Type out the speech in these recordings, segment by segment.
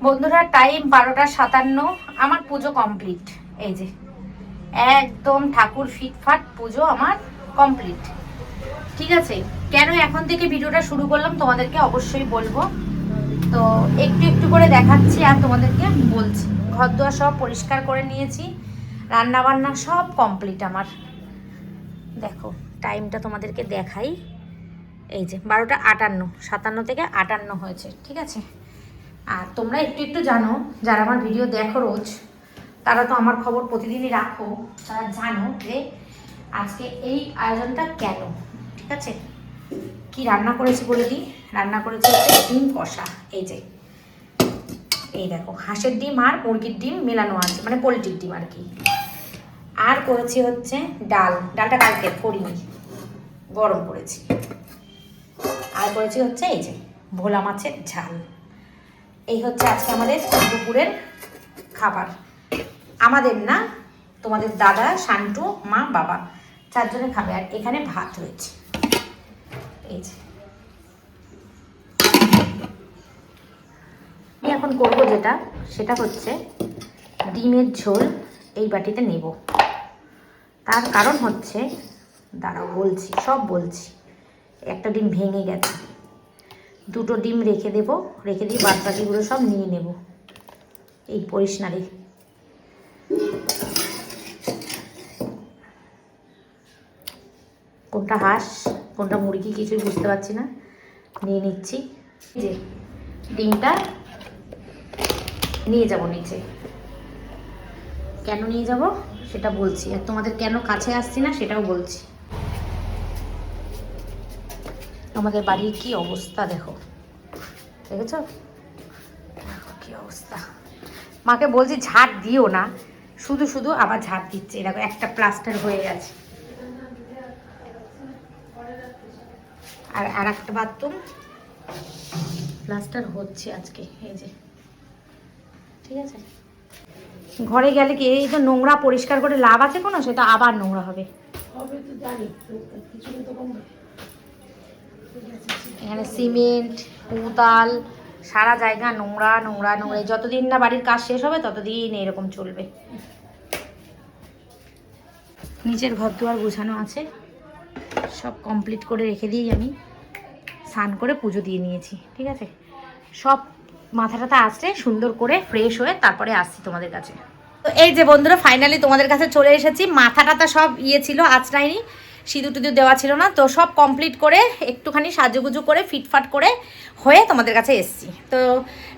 বন্ধুরা টাইম 12:57। আমার পুজো কমপ্লিট। এই যে একদম ঠাকুর ফিটফাট পুজো আমার কমপ্লিট। ঠিক আছে, কেন এখন থেকে ভিডিওটা শুরু করলাম তোমাদেরকে অবশ্যই বলবো। তো একটু একটু করে দেখাচ্ছি আর তোমাদেরকে বলছি। ঘর দুয়ার সব পরিষ্কার করে নিয়েছি, রান্না বান্না সব কমপ্লিট আমার। দেখো টাইমটা তোমাদেরকে দেখাই। এই যে 12:58, 57 থেকে 58 হয়েছে। ঠিক আছে, আর তোমরা একটু একটু জানো, যারা আমার ভিডিও দেখো রোজ, তারা তো আমার খবর প্রতিদিনই রাখো, তারা জানো যে আজকে এই আয়োজনটা কেন। ঠিক আছে, কি রান্না করেছি বলে দিই। রান্না করেছি হচ্ছে ডিম কষা। এই যে এই দেখো হাঁসের ডিম আর মুরগির ডিম মেলানো আছে, মানে পোলট্রির ডিম আর কি। আর করেছি হচ্ছে ডালটা কালকে করিনি, গরম করেছি। আর করেছি হচ্ছে এই যে ভোলা মাছের ঝাল। এই হচ্ছে আজকে আমাদের দুপুরের খাবার। আমাদের না, তোমাদের দাদা, শান্টু, মা, বাবা 4 জনে খাবে। আর এখানে ভাত রয়েছে। এই যে আমি এখন করবো যেটা, সেটা হচ্ছে ডিমের ঝোল এই বাটিতে নেব। তার কারণ হচ্ছে, দাঁড়াও বলছি, সব বলছি। একটা ডিম ভেঙে গেছে, 2টো ডিম রেখে দেবো, রেখে দিয়ে বাদ বাকিগুলো সব নিয়ে নেব। এই পরিষ্কারই কোনটা হাঁস কোনটা মুরগি কিছুই বুঝতে পারছি না, নিয়ে নিচ্ছি। যে ডিমটা নিয়ে যাব নিচে। কেন নিয়ে যাব সেটা বলছি, আর তোমাদের কেন কাছে আসছি না সেটাও বলছি। আমাদের বাড়ির কি অবস্থা দেখো, দেখেছো কি অবস্থা। মাকে বলছি ঝাড় দিও না, শুধু শুধু আবার ঝাড় দিচ্ছে। এরকম একটা প্লাস্টার হয়ে গেছে, আর একটা বাথরুম প্লাস্টার হচ্ছে আজকে। এই যে ঠিক আছে, ঘরে গেলে কি এই তো নোংরা পরিষ্কার করে লাভ আছে কোনো, সেটা আবার নোংরা হবে। এখানে সিমেন্ট, কোদাল, সারা জায়গা নোংরা নোংরা নোংরা। যতদিন না বাড়ির কাজ শেষ হবে ততদিন এরকম চলবে। নিচের ঘর দুয়ার গোছানো আছে, সব কমপ্লিট করে রেখে দিই। আমি স্নান করে পুজো দিয়ে নিয়েছি। ঠিক আছে, সব মাথাটাতে আসলে সুন্দর করে ফ্রেশ হয়ে তারপরে আসছি তোমাদের কাছে। তো এই যে বন্ধুরা ফাইনালি তোমাদের কাছে চলে এসেছি। মাথাটাতে সব ছিল, আঁচড়াইনি, সিঁদুর টিঁদুর দেওয়া ছিল না, তো সব কমপ্লিট করে একটুখানি সাজুগুজু করে ফিটফাট করে হয়ে তোমাদের কাছে এসেছি। তো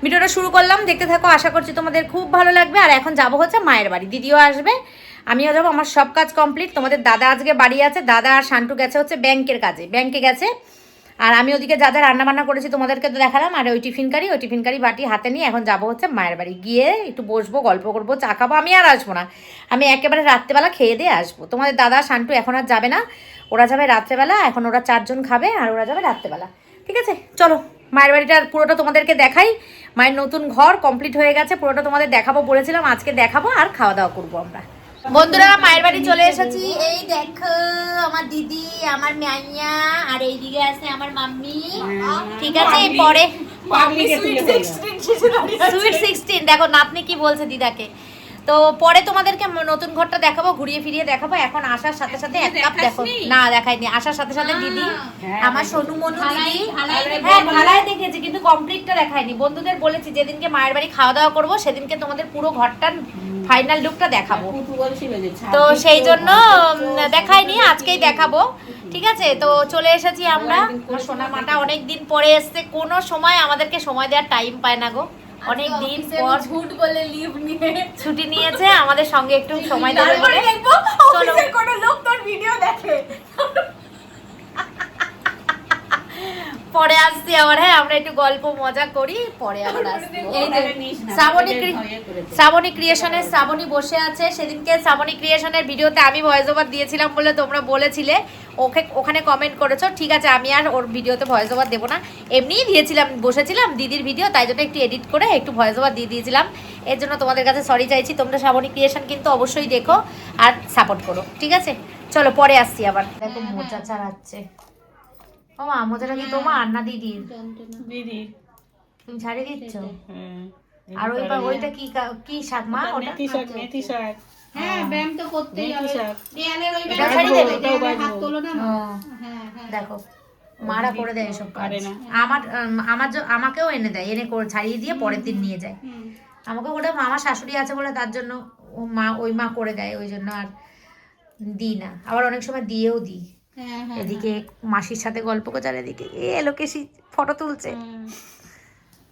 ভিডিওটা শুরু করলাম, দেখতে থাকো, আশা করছি তোমাদের খুব ভালো লাগবে। আর এখন যাবো হচ্ছে মায়ের বাড়ি, দিদিও আসবে, আমিও যাবো। আমার সব কাজ কমপ্লিট। তোমাদের দাদা আজকে বাড়ি আছে, দাদা আর শান্টু গেছে হচ্ছে ব্যাংকের কাজে, ব্যাংকে গেছে। আর আমি ওদিকে যা যা রান্নাবান্না করেছি তোমাদেরকে তো দেখালাম। আর ওই টিফিন কারি বাটি হাতে নিয়ে এখন যাবো হচ্ছে মায়ের বাড়ি। গিয়ে একটু বসবো, গল্প করবো, চা খাবো। আমি আর আসবো না, আমি একেবারে রাত্রেবেলা খেয়ে দিয়ে আসবো। তোমাদের দাদা শান্টু এখন আর যাবে না, ওরা যাবে রাত্রেবেলা। এখন ওরা 4 জন খাবে আর ওরা যাবে রাত্রেবেলা। ঠিক আছে, চলো মায়ের বাড়িটা পুরোটা তোমাদেরকে দেখাই। মায়ের নতুন ঘর কমপ্লিট হয়ে গেছে, পুরোটা তোমাদের দেখাবো বলেছিলাম, আজকে দেখাবো। আর খাওয়া দাওয়া করবো আমরা। বন্ধুরা মায়ের বাড়ি চলে এসেছি। এই দেখো আমার দিদি, আমার মাইয়া, আর এইদিকে আছে আমার মাম্মি। ঠিক আছে, পরে সুইট 16 দেখো নাতনি কি বলছে দিদাকে। তো পরে তোমাদেরকে নতুন ঘরটা দেখাবো, ঘুরিয়ে ফিরিয়ে দেখাবো। এখন আসার সাথে সাথে এক কাপ দেখো না, দেখাইনি। আসার সাথে সাথে দিদি, আমার সোনু মনু দিদি, হ্যাঁ ঢালাই দেখেছি কিন্তু কমপ্লিটটা দেখাইনি। বন্ধুদের বলেছি যেদিনকে মায়ের বাড়ি খাওয়া দাওয়া করবো সেদিনকে তোমাদের পুরো ঘরটার ফাইনাল লুকটা দেখাবো, তো সেই জন্য দেখাইনি, আজকেই দেখাবো। ঠিক আছে, তো চলে এসেছি আমরা। সোনা মাটা অনেক দিন পরে এসছে, কোনো সময় আমাদেরকে সময় দেওয়ার টাইম পায় না গো। অনেক দিন পর ঝুট বলে লিভ নিয়ে ছুটি নিয়েছে, আমাদের সঙ্গে একটু সময় দেবে বলে। চলো কোনো লোক তোর ভিডিও দেখে, পরে আসছি আবার। হ্যাঁ, আমরা একটু গল্প মজা করি, পরে আবার আসছি। এই যে শ্রাবণী ক্রিয়েশনের শ্রাবণী বসে আছে। সেদিনকে শ্রাবণী ক্রিয়েশনের ভিডিওতে আমি ভয়েস ওভার দিয়েছিলাম বলে তোমরা বলেছিলে, ওখানে কমেন্ট করেছো। ঠিক আছে, আমি আর ওর ভিডিওতে ভয়েস ওভার দেবো না, এমনিই দিয়েছিলাম, বসেছিলাম দিদির ভিডিও, তাই জন্য একটু এডিট করে একটু ভয়েস ওভার দিয়ে দিয়েছিলাম। এর জন্য তোমাদের কাছে সরি চাইছি। তোমরা শ্রাবণী ক্রিয়েশন কিন্তু অবশ্যই দেখো আর সাপোর্ট করো। ঠিক আছে, চলো পরে আসছি আবার। দেখো মোচা ছাড়াচ্ছে। ও মা, মোচাটা কি তোমার না দিদির? দিদি তুমি ছাড়িয়ে দিচ্ছ? আর ওইটা কি শাক মা? ওটা মেথি শাক। হ্যাঁ ব্যায়াম তো করতেই হবে। দেয়ালের ওই এটা ছাড়িয়ে দেবে? দেয়ালে হাত তোলো না মা। ও, হ্যাঁ হ্যাঁ দেখো মারা করে দেয় এসব কাজ। পারে না। আমাকেও এনে দেয়, এনে ছাড়িয়ে দিয়ে পরের দিন নিয়ে যায়। আমাকে ওটা আমার শাশুড়ি আছে বলে তার জন্য ওই মা করে দেয়, ওই জন্য আর দিই না। আবার অনেক সময় দিয়েও দিই। হ্যাঁ হ্যাঁ এদিকে মাসির সাথে গল্প করছে, আর এদিকে লোকেশি ফটো তুলছে।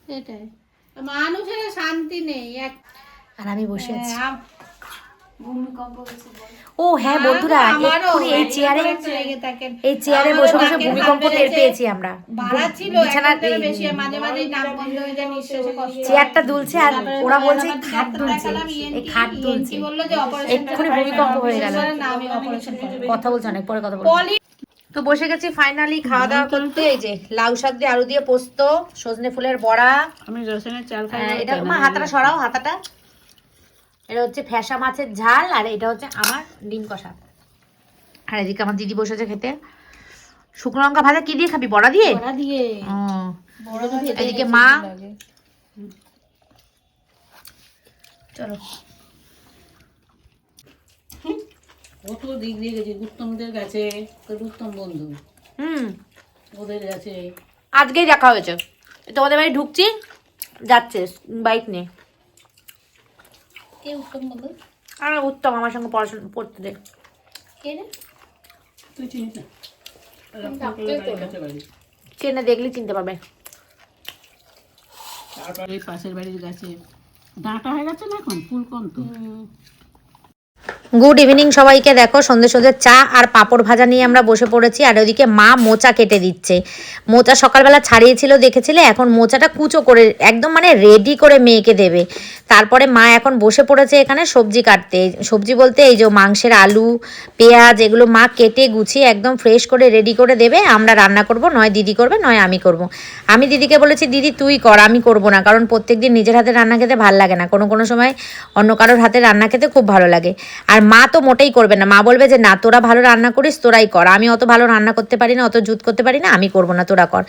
সেটাই, মানুষের শান্তি নেই। আর আমি বসে আছি। ভূমিকম্প হয়েছে বল। ও হ্যাঁ বন্ধুরা, এক্ষুনি এই চেয়ারে বসে বসে ভূমিকম্প টের পেয়েছি আমরা। বিছানার মাঝে মাঝে নাক বন্ধ হয়ে যায়, নিঃশ্বাসে কষ্ট হয়। চেয়ারটা দুলছে আর ওরা বলছে খাট দুলছে, এই খাট দুলছে। বললো যে অপারেশন এক্ষুনি ভূমিকম্প হয়ে গেল। না আমি অপারেশন করব। কথা বলছে, অনেক পরে কথা বলবো। তো বসে গেছি ফাইনালি খাওয়া দাওয়া করতে। এই যে লাউ শাক দিয়ে আলু দিয়ে পোস্ত, সজনে ফুলের বড়া। আমি রসুনের চাল খাই। এটা মা হাতাটা সরাও, হাতাটা। এটা হচ্ছে ফ্যাসা মাছের ঝাল, আর এটা হচ্ছে আমার ডিম কষা। আর এদিকে আমার দিদি বসেছে খেতে। শুকনো লঙ্কা ভাজা কি দিয়ে খাবি? বড়া দিয়ে? বড়া দিয়ে। ও, বড় দিয়ে। এদিকে মা। চলো কত দিক দিয়ে গেছি, উত্তমদের কাছে, তোর উত্তম বন্ধু, ওদের কাছে। আজকেই দেখা হয়েছে, তোমাদের বাড়ি ঢুকছি, যাচ্ছে বাইক নিয়ে। কে উত্তম বন্ধু? আর উত্তম আমার সঙ্গে পড়াশোনা পড়তে দে। কে রে? তুই চিনিস না? চেনে দেখলে চিনতে পারবে। তারপরে এই পাশের বাড়ির গাছে ডাঁটা হয়ে গেছে না, এখন ফুল কম তো। গুড ইভিনিং সবাইকে। দেখো সন্ধ্যে সন্ধ্যে চা আর পাঁপড় ভাজা নিয়ে আমরা বসে পড়েছি। আর ওইদিকে মা মোচা কেটে দিচ্ছে। মোচা সকালবেলা ছাড়িয়েছিল দেখেছিলে, এখন মোচাটা কুচো করে একদম মানে রেডি করে মেয়েকে দেবে। তারপরে মা এখন বসে পড়েছে এখানে সবজি কাটতে। সবজি বলতে এই যে মাংসের আলু পেঁয়াজ এগুলো মা কেটে গুছিয়ে একদম ফ্রেশ করে রেডি করে দেবে। আমরা রান্না করব, নয় দিদি করবে নয় আমি করব। আমি দিদিকে বলেছি দিদি তুই কর, আমি করব না, কারণ প্রত্যেকদিন নিজের হাতে রান্না খেতে ভালো লাগে না, কোনো কোনো সময় অন্য কারোর হাতে রান্না খেতে খুব ভালো লাগে। আর মা তো মোটেই করবে না, মা বলবে যে না তোরা ভালো রান্না করিস তোরাই কর, আমি অত ভালো রান্না করতে পারি না, অত জুত করতে পারি না, আমি করব না, তোরা কর।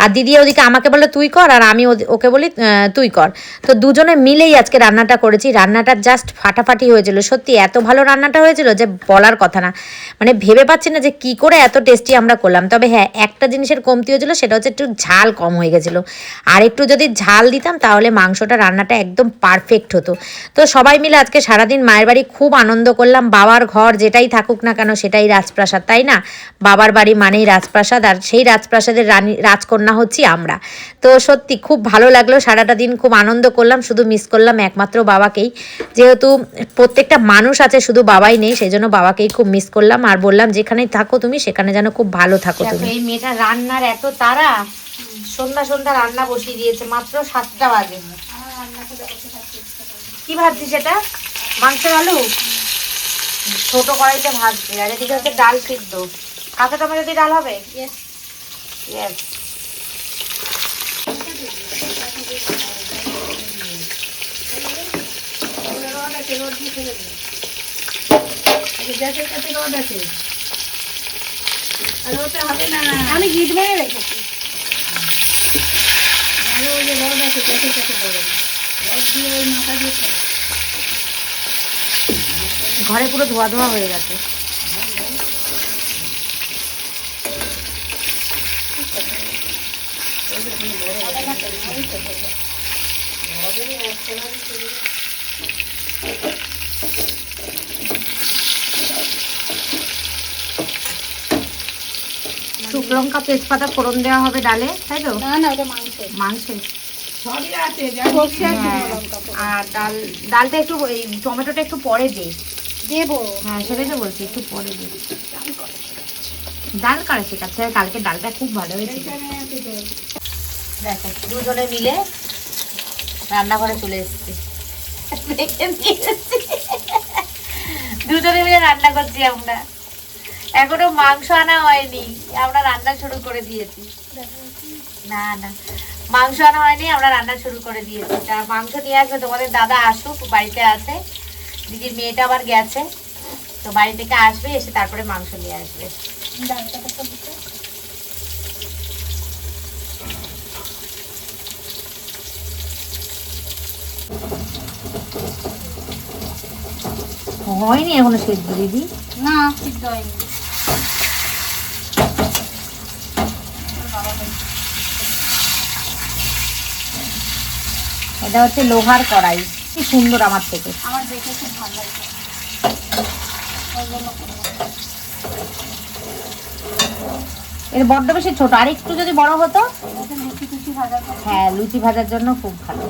আর দিদি ওদিকে আমাকে বলে তুই কর, আর আমি ওকে বলি তুই কর। তো দুজনে মিলেই আজকে রান্নাটা করেছি। রান্নাটা জাস্ট ফাটাফাটি হয়েছিল, সত্যি এত ভালো রান্নাটা হয়েছিল যে বলার কথা না। মানে ভেবে পাচ্ছি না যে কি করে এত টেস্টি আমরা করলাম। তবে হ্যাঁ একটা জিনিসের কমতি হয়েছিল, সেটা হচ্ছে একটু ঝাল কম হয়ে গেছিলো। আর একটু যদি ঝাল দিতাম তাহলে মাংসটা রান্নাটা একদম পারফেক্ট হতো। তো সবাই মিলে আজকে সারাদিন মায়ের বাড়ি খুব আনন্দ করলাম। বাবার ঘর যেটাই থাকুক না কেন সেটাই রাজপ্রাসাদ, তাই না? বাবার বাড়ি মানেই রাজপ্রাসাদ, আর সেই রাজপ্রাসাদের রাজকন্যা হচ্ছি আমরা। তো সত্যি খুব ভালো লাগলো, সারাটা দিন খুব আনন্দ করলাম। শুধু মিস করলাম একমাত্র বাবাকেই, যেহেতু প্রত্যেকটা মানুষ আছে শুধু বাবাই নেই, সেই জন্য বাবাকেই খুব মিস করলাম। আর বললাম যেখানেই থাকো তুমি সেখানে যেন খুব ভালো থাকো তুমি। এই মেয়েটা রান্নার এত তারা, সন্ধ্যা রান্না বসিয়ে দিয়েছে, মাত্র 7টা বাজে। কি ভাবছিস সেটা? মাংসের আলু ছোট কড়াইতে ভাজছে, আর এদিকে হচ্ছে ডাল সিদ্ধ। কাঁচা টমেটো দিয়ে ডাল হবে? ইয়েস। আমি গিট মেরে রেখেছি। ঘরে পুরো ধোয়া ধোয়া হয়ে গেছে। শুকনো লঙ্কা তেজপাতা ফোড়ন দেওয়া হবে ডালে, তাই তো? না না ওটা মাংসে। সবই আছে, আর ডালটা একটু এই টমেটোটা একটু পরে দে। দেবো। হ্যাঁ সেটাই তো বলছি, একটু পরে দে। ডাল কারা শেখাচ্ছে? কালকে ডালটা খুব ভালো হয়েছিল। দেখো দুজনে মিলে রান্নাঘরে চলে এসেছি, দুজনে মিলে রান্না করছি আমরা। এখনো মাংস আনা হয়নি, আমরা রান্না শুরু করে দিয়েছি। না না মাংস আনা হয়নি, আমরা রান্না শুরু করে দিয়েছি। তা মাংস নিয়ে আসবে তোমাদের দাদা, আসুক, বাড়িতে আছে। দিদির মেয়েটা আবার গেছে, তো বাড়ি থেকে আসবে, এসে তারপরে মাংস নিয়ে আসবে। হয়নি এখনো সেদ্ধ দিদি। না সিদ্ধ হয়নি। এটা হচ্ছে লোহার কড়াই, কি সুন্দর আমার থেকে। আমার দেখে খুব ভালো লাগছে। এর বড্ড বেশি ছোট, আর একটু যদি বড় হতো। লুচি টুচি ভাজা করে। হ্যাঁ, লুচি ভাজার জন্য খুব ভালো।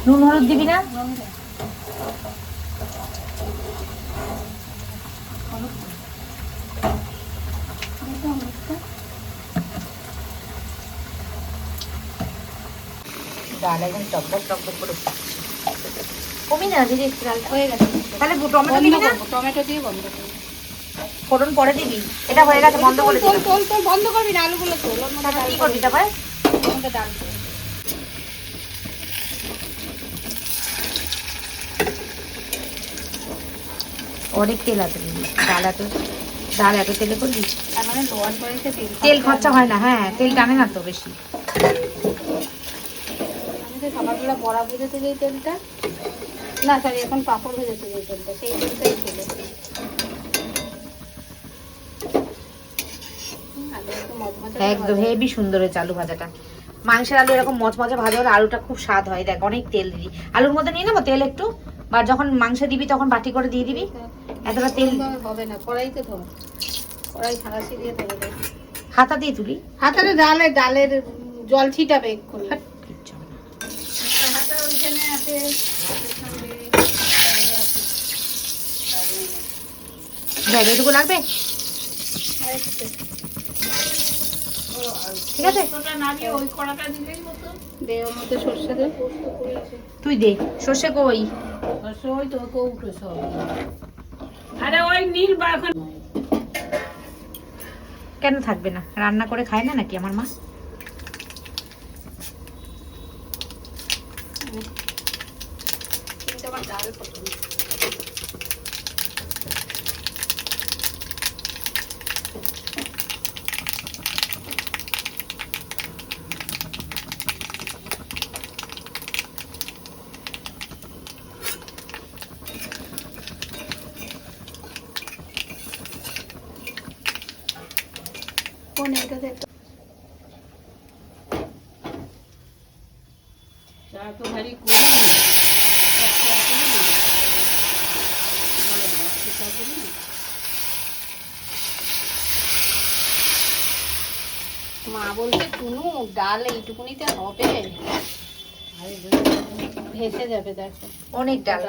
নুন হলুদ দিবি না? ডাল একদম টকবক টকবক করে ফুটছে। কমি না দিদি, একটু ডাল হয়ে গেছে। তাহলে টমেটো দিবি না? টমেটো দিয়ে বন্ধ করবো। ফোড়ন পরে দিবি? এটা হয়ে গেছে, বন্ধ করে দিবি। তোল বন্ধ করবি না, আলুগুলো তোল। ওর মধ্যে কি করবি তারপর? ওর মধ্যে ডাল তোল। অনেক তেল আছে দিদি, ডাল এত তেলে করবি? তার মানে লোয়ার করেছে তেল খরচা হয় না। হ্যাঁ, তেল টানে না তো বেশি। আমি তো সকালবেলা বড়া ভেজেতে যেই তেলটা, না সরি এখন পাঁপড় ভেজেতে যেই তেলটা, সেই তেলটাই ছিল। একদম হেভি সুন্দর হয়েছে আলু ভাজাটা। মাংসের আলু এরকম মচমচে ভাজা হলে আলুটা খুব স্বাদ হয়। দেখ অনেক তেল দিবি আলুর মধ্যে, নিয়ে নেবো তেল একটু, বা যখন মাংস দিবি তখন বাটি করে দিয়ে দিবি। এতটা তেল হবে না, কড়াইতে ধর, কড়াই ছাড়াছি দিয়ে ধরে দেয়। হাতা দিয়ে তুলি, হাতারে ডালের জল ছিটাবে এক্ষুনি। কিচ্ছু হবে না। হাতা ওইখানে আছে। দেখ এটুকু লাগবে, ঠিক আছে। ওই কড়াটা দিলেই মতো দে, ওর মধ্যে সর্ষে দে। তুই দে সর্ষে কই? ওই তো কৌটো সব। আরে ওই নীল বাখন কেন থাকবে না? রান্না করে খায় না নাকি আমার মা? কিন্তু আমার ডাল পছন্দ। কোন এটাতে চা তো ভারী করি না। চা করি না। চা করি না। মা বলছে টুনু ডাল এইটুকুনিতে হবে, ভেসে যাবে। দেখো অনেক ডাল,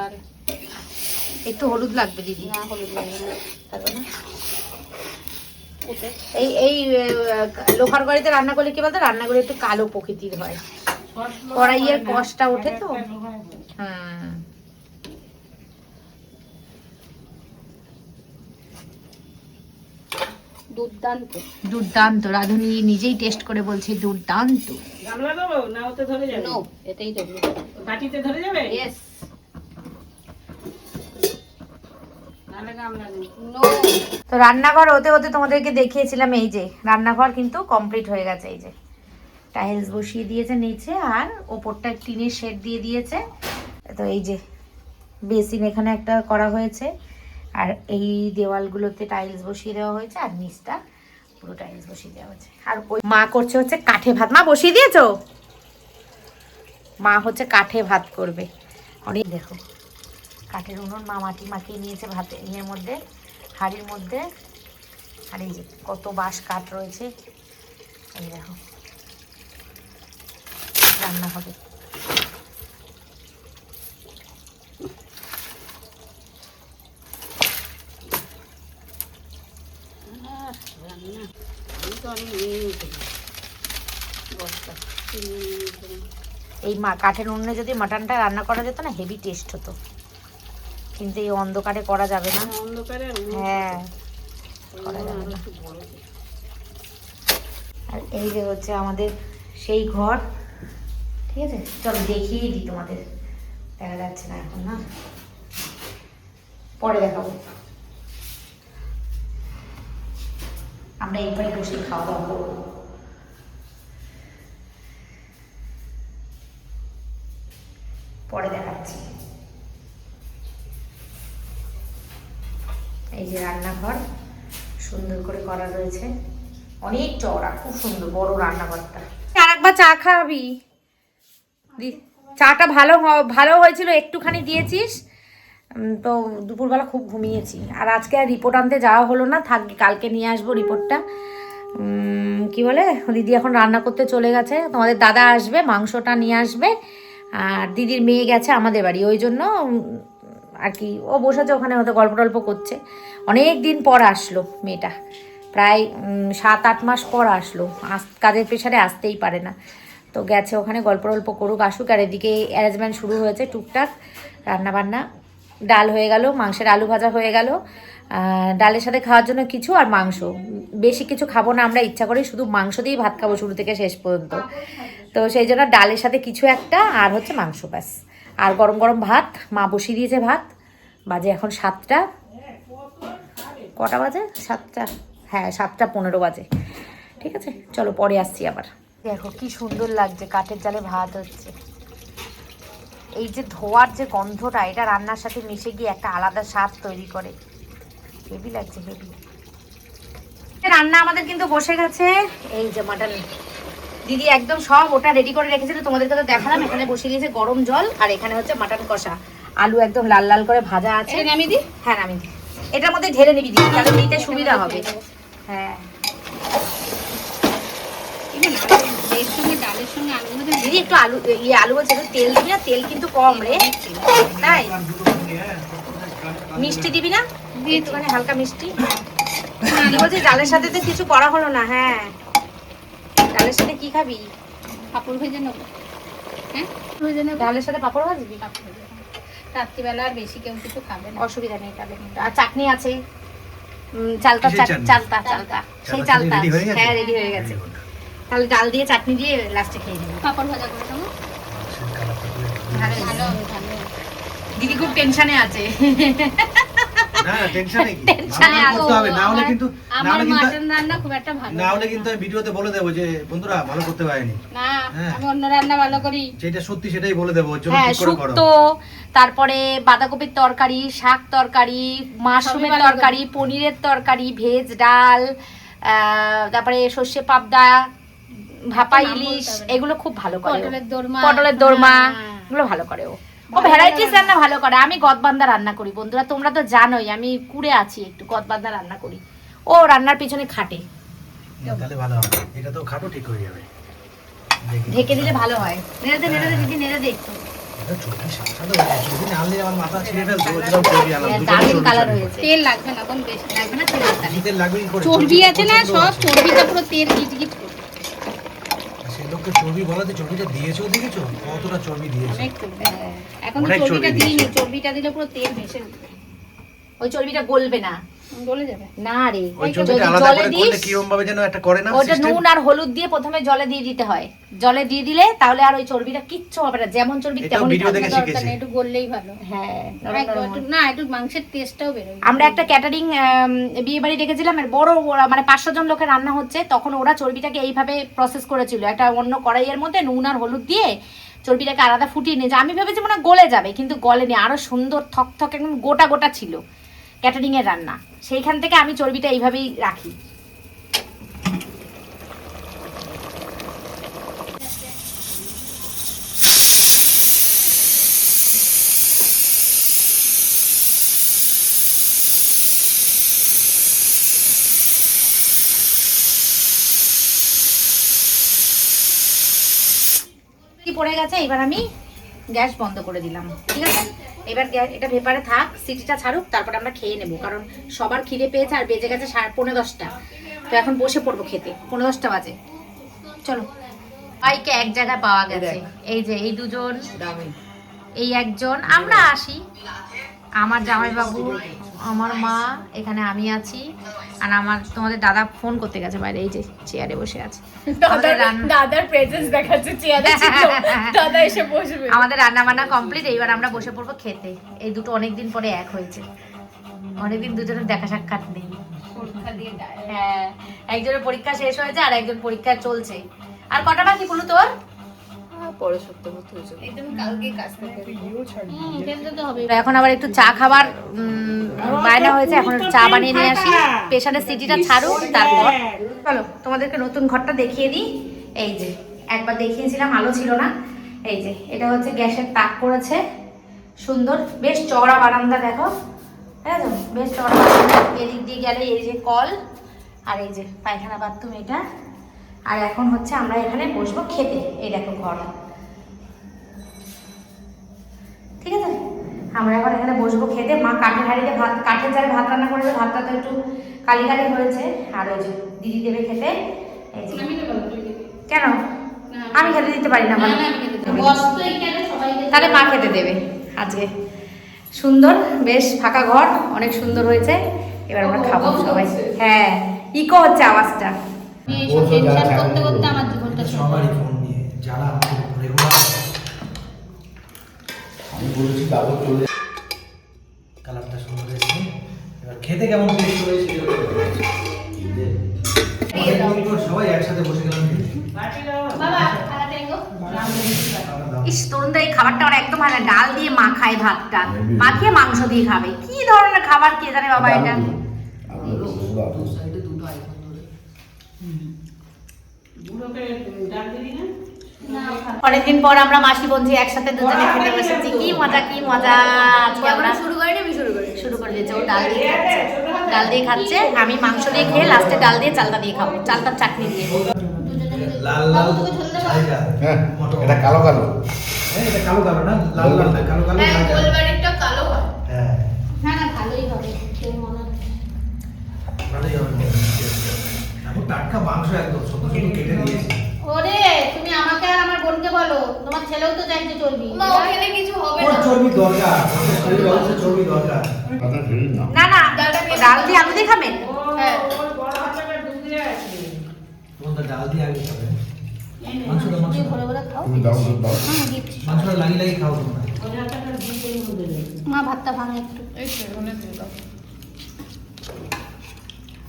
একটু হলুদ লাগবে দিদি। না হলুদ লাগবে না। লাগবে না? এই লোহার কড়াইতে রান্না করলে কি বলতো, রান্নাগুলো একটু কালো প্রকৃতির হয়, কড়াইয়ের কষটা ওঠে তো। হ্যাঁ, দুর্দান্ত দুর্দান্ত। রাধুনী নিজেই টেস্ট করে বলছে দুর্দান্ত। গামলা দেবো না ওতে ধরে যাবে? নো, এটাই দেবো। বাটিতে ধরে যাবে? ইয়েস। তাহলে গামলা দেবো। নো। তো রান্নাঘর হতে হতে তোমাদেরকে দেখিয়েছিলাম, এই যে রান্নাঘর কিন্তু কমপ্লিট হয়ে গেছে। এই যে টাইলস বসিয়ে দিয়েছে নিচে, আর ওপরটা টিনের শেড দিয়ে দিয়েছে। তো এই যে বেসিন এখানে একটা করা হয়েছে, আর এই দেওয়ালগুলোতে টাইলস বসিয়ে দেওয়া হয়েছে, আর নিচটা পুরো টাইলস বসিয়ে দেওয়া হয়েছে। আর ওই মা করছে হচ্ছে কাঠে ভাত। মা বসিয়ে দিয়েছো? মা হচ্ছে কাঠে ভাত করবে। অনেক দেখো কাঠের উনুন মা মাটি মাখিয়ে নিয়েছে ভাতে, ইয়ের মধ্যে, হাঁড়ির মধ্যে। আর এই যে কত বাঁশ কাঠ রয়েছে, এই দেখো রান্না হবে। এই কাঠের উনুনে যদি মাটনটা রান্না করা যেত না, হেভি টেস্ট হতো, কিন্তু এই অন্ধকারে করা যাবে না। অন্ধকারে হ্যাঁ, করা যাবে না। আর এই যে হচ্ছে আমাদের সেই ঘর, ঠিক আছে। চলো দেখিয়ে দিই তোমাদের, দেখা যাচ্ছে না এখন, না পরে দেখাবো। আমরা এইবারে বসে খাওয়া দাওয়া করবো। পরে দেখাচ্ছি। এই যে রান্নাঘর সুন্দর করে করা রয়েছে, অনেক চওড়া, খুব সুন্দর বড় রান্নাঘরটা। আর একবার চা খাবি? চাটা ভালো হয়েছিল, একটুখানি দিয়েছিস তো। দুপুরবেলা খুব ঘুমিয়েছি, আর আজকে আর রিপোর্ট আনতে যাওয়া হলো না, থাকবে কালকে নিয়ে আসবো রিপোর্টটা। কি বলে, দিদি এখন রান্না করতে চলে গেছে, তোমাদের দাদা আসবে, মাংসটা নিয়ে আসবে। আর দিদির মেয়ে গেছে আমাদের বাড়ি, ওই জন্য আর কি ও বসেছে ওখানে, হয়তো গল্প টল্প করছে। অনেক দিন পর আসলো মেয়েটা, প্রায় 7-8 মাস পর আসলো। কাজের প্রেশারে আসতেই পারে না, তো গেছে ওখানে গল্প টল্প করুক, আসুক। আর এদিকে অ্যারেঞ্জমেন্ট শুরু হয়েছে টুকটাক, রান্নাবান্না। ডাল হয়ে গেল, মাংসের আলু ভাজা হয়ে গেল, ডালের সাথে খাওয়ার জন্য কিছু, আর মাংস। বেশি কিছু খাবো না আমরা, ইচ্ছা করি শুধু মাংস দিয়েই ভাত খাবো শুরু থেকে শেষ পর্যন্ত। তো সেই জন্য ডালের সাথে কিছু একটা, আর হচ্ছে মাংস, ব্যাস। আর গরম গরম ভাত, মা বসিয়ে দিয়েছে ভাত। বাজে এখন 7টা, কটা বাজে? 7টা, হ্যাঁ 7:15 বাজে। ঠিক আছে, চলো পরে আসছি আবার। দেখো কি সুন্দর লাগছে, কাঠের জালে ভাত হচ্ছে। এই যে ধোয়ার যে গন্ধটা, এটা রান্নার সাথে মিশে গিয়ে একটা আলাদা স্বাদ তৈরি করে, হেভি লাগছে, হেভি। রান্না আমাদের কিন্তু বসে গেছে। এই যে মাটন দিদি একদম সব ওটা রেডি করে রেখেছিল, তোমাদেরকে তো দেখালাম। এখানে বসিয়ে দিয়েছে গরম জল, আর এখানে হচ্ছে মাটন কষা, আলু একদম লাল লাল করে ভাজা আছে। নামিয়ে দিই? হ্যাঁ নামিয়ে দিই, এটার মধ্যে ঢেলে নিবি দিদি, তাহলে দিতে সুবিধা হবে। হ্যাঁ ডালের সঙ্গে আলু ভাজা দিদি, একটু আলু বলছে একটু তেল দিবি না? তেল কিন্তু কম রে, তাই মিষ্টি দিবি না? একটুখানি হালকা মিষ্টি বলছি। ডালের সাথে তো কিছু করা হলো না। হ্যাঁ, ডালের সাথে কি খাবি? পাঁপড় ভেজে নেবো। হ্যাঁ ভেজে নেবো। ডালের সাথে পাঁপড় ভাজবি? রাত্রিবেলা আর বেশি কেউ কিছু খাবে না, অসুবিধা নেই তাহলে। আর চাটনি আছে, চালতা চালতা চালতা, সেই চালতা। হ্যাঁ রেডি হয়ে গেছে, তাহলে ডাল দিয়ে চাটনি দিয়ে লাস্টে খেয়ে নেবো। পাঁপড় ভাজা করে দেবো। ভালো ভালো ভালো। দিদি খুব টেনশনে আছে। না টেনশনে কি, টেনশনে ভালো করতে হবে, না হলে কিন্তু আমার মাটন রান্না খুব একটা ভালো না হলে কিন্তু আমি ভিডিওতে বলে দেবো যে বন্ধুরা ভালো করতে পারেনি। না, আমি অন্য রান্না ভালো করি, যেটা সত্যি সেটাই বলে দেবো, ওর জন্য হ্যাঁ ঠিক করে করো। শুক্তো, তারপরে বাঁধাকপির তরকারি, শাক তরকারি, মাশরুমের তরকারি, পনিরের তরকারি, ভেজ ডাল, তারপরে সর্ষে পাবদা, ভাপা ইলিশ, এগুলো খুব ভালো করে। পটলের দোরমা, এগুলো ভালো করে ও ভ্যারাইটিস রান্না ভালো করে। আমি গদবান্ধা রান্না করি বন্ধুরা, তোমরা তো জানোই আমি কুড়ে আছি, একটু গদবান্ধা রান্না করি। ও রান্নার পিছনে খাটে, তাহলে ভালো হবে। এটা তো খাটো ঠিক হয়ে যাবে, ঢেকে দিলে ভালো হয়। নেড়ে দে দিদি, নেড়ে দে একটু। এটা চর্বি সাদা হয়ে যায়, চর্বি না আনলে আমার মাথা ছিঁড়ে ফেলতো। ওইটাও চর্বি আনলাম, দুটো দারুণ চর্বি কালার ছাড়বো। হয়েছে। তেল লাগবে না, কোন বেশি লাগবে না, তেল লাগবে না। তেল লাগবে কি করে? চর্বি আছে না, পছন্দ সব আছে। চর্বিটা পুরো তেল গিজগিজ করে। সেই লোককে চর্বি বলাতে চর্বিটা দিয়েছো, দেখেছো কতটা চর্বি দিয়েছে। অনেক চর্বি। এখন অনেক চর্বিটা চর্বি দিইনি, দিয়েছে। চর্বিটা দিলে পুরো তেল ভেসে উঠবে, ওই চর্বিটা গলবে না, গলে যাবে। না রে। ওই যদি চর্বিটা আলাদা জলে করে দিস, করলে কিরকম ভাবে যেন একটা করে না ওটা সিস্টেম। নুন আর হলুদ দিয়ে প্রথমে জলে দিয়ে দিতে হয়। জলে দিয়ে দিলে তাহলে আর ওই চর্বিটা কিচ্ছু হবে না, যেমন চর্বি এটাও তেমনই ভিডিও থাকবে। দেখে দরকার শিখেছি। নেই, একটু গললেই ভালো। হ্যাঁ, না, একটু মাংসের টেস্টটাও বেরোয়। আমরা একটা ক্যাটারিং বিয়ে বাড়ি ডেকেছিলাম, এর বড় মানে 500 জন লোকের রান্না হচ্ছে, তখন ওরা চর্বিটাকে এইভাবে প্রসেস করেছিল, একটা অন্য কড়াইয়ের মধ্যে নুন আর হলুদ দিয়ে চর্বিটাকে আলাদা ফুটিয়ে নিয়েছে। আমি ভেবেছি মনে হয় গলে যাবে, কিন্তু গলেনি, আরো সুন্দর থকথক একদম গোটা গোটা ছিল ক্যাটারিং এর রান্না। সেইখান থেকে আমি চর্বিটা এইভাবেই রাখি। পড়ে গেছে, এবার আমি গ্যাস বন্ধ করে দিলাম। ঠিক আছে, এবার এটা ভেপারে থাক, সিটিটা ছাড়ুক, তারপরে আমরা খেয়ে নেবো, কারণ সবার খিদে পেয়েছে। আর বেজে গেছে 10:30, তো এখন বসে পড়বো খেতে, 10:15 বাজে। চলো, ভাইকে এক জায়গায় পাওয়া গেছে। এই যে এই দুজন, এই একজন, আমরা আসি, আমার জামাইবাবু, আমার মা, এখানে আমি আছি, আর আমার তোমাদের দাদা ফোন করতে গেছে বাইরে, এই যে চেয়ারে বসে আছে। দাদার প্রেজেন্স দেখাচ্ছে চেয়ারে, দাদা এসে বসবে। আমাদের রান্না বান্না কমপ্লিট, এইবার আমরা বসে পড়বো খেতে। এই দুটো অনেকদিন পরে এক হয়েছে, অনেকদিন দুজনের দেখা সাক্ষাৎ নেই। হ্যাঁ, একজনের পরীক্ষা শেষ হয়েছে আর একজন পরীক্ষা চলছে। আর কটা বাকি বলো তোর? পরে সত্যি করতে হয়েছে একদম কালকে কাজ করতে খেলতে তো হবে। তো এখন আবার একটু চা খাবার বায়না হয়েছে, এখন একটু চা বানিয়ে নিয়ে আসি, প্রেশারের সিটিটা ছাড়ুক তারপর। চলো তোমাদেরকে নতুন ঘরটা দেখিয়ে দিই। এই যে একবার দেখিয়েছিলাম, আলো ছিল না। এই যে এটা হচ্ছে গ্যাসের তাক করেছে, সুন্দর বেশ চওড়া বারান্দা, দেখো ঠিক আছে, বেশ চওড়া বারান্দা। এদিক দিয়ে গেলে এই যে কল, আর এই যে পায়খানা বাথরুম এটা। আর এখন হচ্ছে আমরা এখানে বসবো খেতে। এই দেখো ঘর, ঠিক আছে, আমরা এখন এখানে বসবো খেতে। মা কাঠের হাঁড়িতে ভাত, কাঠের জালে ভাত রান্না করেছে, ভাতটা তো একটু কালি কালি হয়েছে। আর ওই যে দিদি দেবে খেতে। এই যে কেন আমি খেতে দিতে পারি না, তাহলে মা খেতে দেবে। আজকে সুন্দর বেশ ফাঁকা ঘর, অনেক সুন্দর হয়েছে। এবার আমরা খাবো সবাই। হ্যাঁ, ইকো হচ্ছে আওয়াজটা। এইসব টেনশন করতে করতে আমার জীবনটা সবারই ফোন নিয়ে যারা আমাকে রেগুলার আমি বলেছি কাগজ চলে কালারটা সুন্দর এসেছে। এবার খেতে কেমন টেস্ট হয়েছে সবাই একসাথে বসে গেলাম। ইস, তরুণদা এই খাবারটা আমার একদম ভালো লাগে। ডাল দিয়ে মাখায় ভাতটা, মাখিয়ে মাংস দিয়ে খাবে। কি ধরনের খাবার কে জানে বাবা এটা। অনেকদিন পর আমরা মাসি বন্ধু একসাথে দুজনে খেতে বসেছি। কি মজা কি মজা। আজকে আমরা শুরু করে দিয়েছে। ও ডাল দিয়ে খাচ্ছে, ডাল দিয়ে খাচ্ছে, আমি মাংস দিয়ে খেয়ে লাস্টে ডাল দিয়ে চালটা দিয়ে খাবো, চালটার চাটনি দিয়ে। লাল লাল হ্যাঁ, এটা কালো কালো। হ্যাঁ, এটা কালো কালো না, লাল লাল না, কালো কালো। হ্যাঁ, গোলবাড়িটা কালো হয়। হ্যাঁ, না না ভালোই হবে, খেয়ে মনে হয়। ভালোই হবে। এখন টাটকা মাংস একদম ছোট ছোট কেটে দিয়েছি। ওরে তুমি আমাকে আর আমার বোনকে বলো, তোমার ছেলেও তো চাইছে চর্বি। মা ওখানে কিছু হবে ওর না। চর্বি দরকার, ওর শরীরে অবশ্যই চর্বি দরকার। কথা শুনুন না। না না, ডাল দিয়ে আলু দিয়ে খাবেন। হ্যাঁ, তোমরা ডাল দিয়ে আগে খাবে। মাংসটা তুমি ভরে ভরে খাও। তুমি দাও তো দাও। হ্যাঁ, দিচ্ছি। মাংসটা লাগিয়ে লাগিয়ে খাও তোমরা। মা ভাতটা ভাঙে একটু। এই তো অনেক দাও।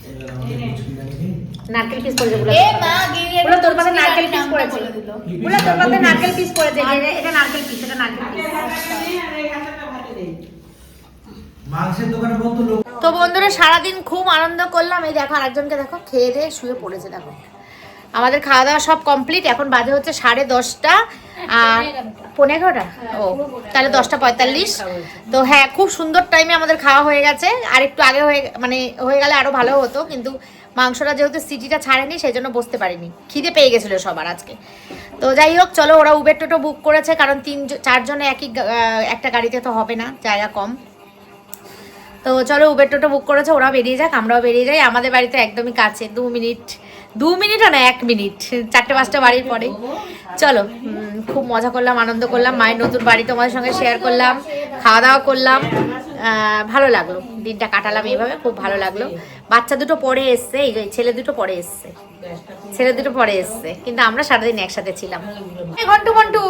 এবার আমাদের মুচকি লাগিয়ে নারকেল পিস করেছে বলে। এ মা গিয়ে বলে তোর পাশে নারকেল পিস করেছে। দিল। বলে তোর পাশে নারকেল পিস করেছে। এটা নারকেল পিস, এটা নারকেল পিস। মাংসের দোকানে বলতো লোক। তো বন্ধুরা সারাদিন খুব আনন্দ করলাম। এই দেখো আরেকজনকে দেখো খেয়ে দিয়ে শুয়ে পড়েছে। দেখো আমাদের খাওয়া দাওয়া সব কমপ্লিট। এখন বাজে হচ্ছে 10:30 আর 11:15। ও তাহলে 10:45। তো হ্যাঁ, খুব সুন্দর টাইমে আমাদের খাওয়া হয়ে গেছে। আর একটু আগে হয়ে গেলে আরো ভালো হতো, কিন্তু মাংসটা যেহেতু সিটিটা ছাড়েনি সেই জন্য বসতে পারিনি। খিদে পেয়ে গেছিল সবার আজকে। তো যাই হোক, চলো, ওরা উবের টোটো বুক করেছে, কারণ 4 জনে একটা গাড়িতে তো হবে না, জায়গা কম। তো চলো, উবের টোটো বুক করেছে, ওরা বেরিয়ে যাক, আমরাও বেরিয়ে যাই। আমাদের বাড়িতে একদমই কাছে, 2 মিনিটও না, 1 মিনিট, 4-5টা বাড়ির পরে। চলো, খুব মজা করলাম, আনন্দ করলাম, মায়ের নতুন বাড়ি তোমাদের সঙ্গে শেয়ার করলাম, খাওয়া দাওয়া করলাম, ভালো লাগলো, দিনটা কাটালাম এইভাবে, খুব ভালো লাগলো। বাচ্চা দুটো পরে এসছে, এই যে ছেলে দুটো পরে এসছে, কিন্তু আমরা সারাদিন একসাথে ছিলাম। ঘন্টু মন্টু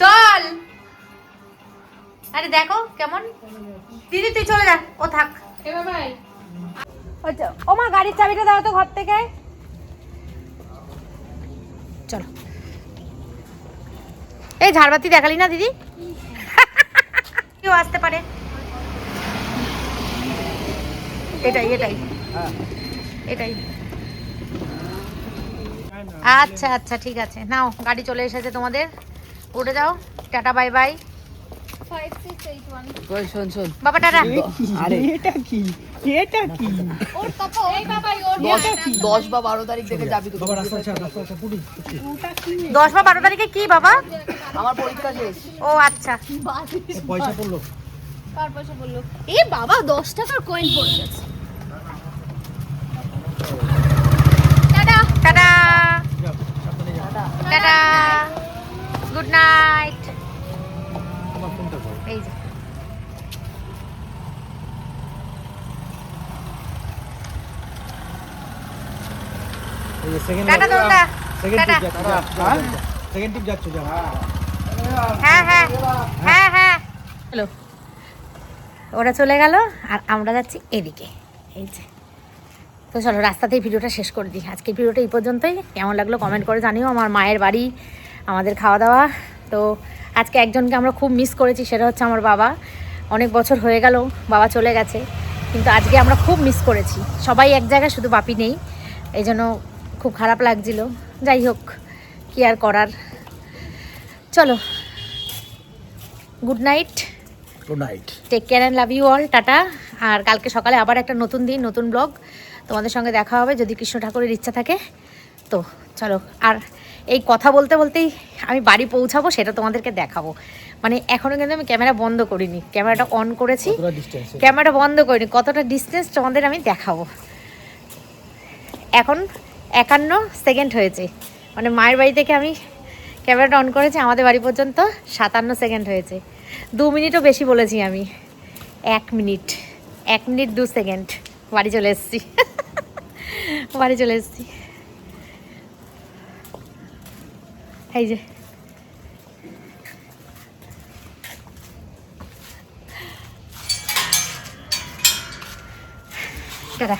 চল, আরে দেখো কেমন। দিদি তুই চলে যা, ও থাক। ও মা, গাড়ির চাবিটা দাও তো ঘর থেকে। চলো, এই ঝাড়বাতি দেখালি না দিদি। কেউ আসতে পারে। এটাই। আচ্ছা আচ্ছা, ঠিক আছে, নাও, গাড়ি চলে এসেছে তোমাদের, উঠে যাও, টাটা বাই বাই। 5, 6, 8, 1 শোন বাবা টাটা। আরে এটা কি ওর পাপা, ওই বাবাই ওর 10 বা 12 তারিখ থেকে যাবি তো। বাবা রাস্তা পুরি। 10 বা 12 তারিখে কি বাবা? আমার পরীক্ষা শেষ। ও আচ্ছা, পয়সা পড়লো। কার পয়সা বললো? এ বাবা 10 টাকার কয়েন পড়ে গেছে। টাটা টাটা যাও, সাবধানে যাও। Tata, good night. আমার ফোনটা করো। এই যে এই যে সেকেন্ড টাটা তোমরা, টাটা। সেকেন্ড টিপ যাচ্ছে যাও। হ্যাঁ চলো, ওরা চলে গেল আর আমরা যাচ্ছি এদিকে। এই যে, তো চলো রাস্তাতেই ভিডিওটা শেষ করে দিই। আজকের ভিডিওটা এই পর্যন্তই। কেমন লাগলো কমেন্ট করে জানিও। আমার মায়ের বাড়ি, আমাদের খাওয়া দাওয়া। তো আজকে একজনকে আমরা খুব মিস করেছি, সেটা হচ্ছে আমার বাবা। অনেক বছর হয়ে গেল বাবা চলে গেছে, কিন্তু আজকে আমরা খুব মিস করেছি। সবাই এক জায়গায়, শুধু বাপি নেই, এই জন্য খুব খারাপ লাগছিল। যাই হোক, কি আর করার। চলো, good night, good night, take care and love you all, tata. আর কালকে সকালে আবার একটা নতুন দিন, নতুন ব্লগ তোমাদের সঙ্গে দেখা হবে যদি কৃষ্ণ ঠাকুরের ইচ্ছা থাকে। তো চলো, আর এই কথা বলতে বলতেই আমি বাড়ি পৌঁছাবো, সেটা তোমাদেরকে দেখাবো। মানে এখনও কিন্তু আমি ক্যামেরা বন্ধ করিনি, ক্যামেরাটা অন করেছি, ক্যামেরাটা বন্ধ করিনি, কতটা ডিস্টেন্স তোমাদের আমি দেখাবো। এখন 51 সেকেন্ড হয়েছে, মানে মায়ের বাড়ি থেকে আমি ক্যামেরাটা অন করেছি, আমাদের বাড়ি পর্যন্ত 57 সেকেন্ড হয়েছে। 2 মিনিটও বেশি বলেছি আমি, 1 মিনিট 2 সেকেন্ড। বাড়ি চলে এসেছি, বাড়ি চলে এসেছি। এই যে টাটা।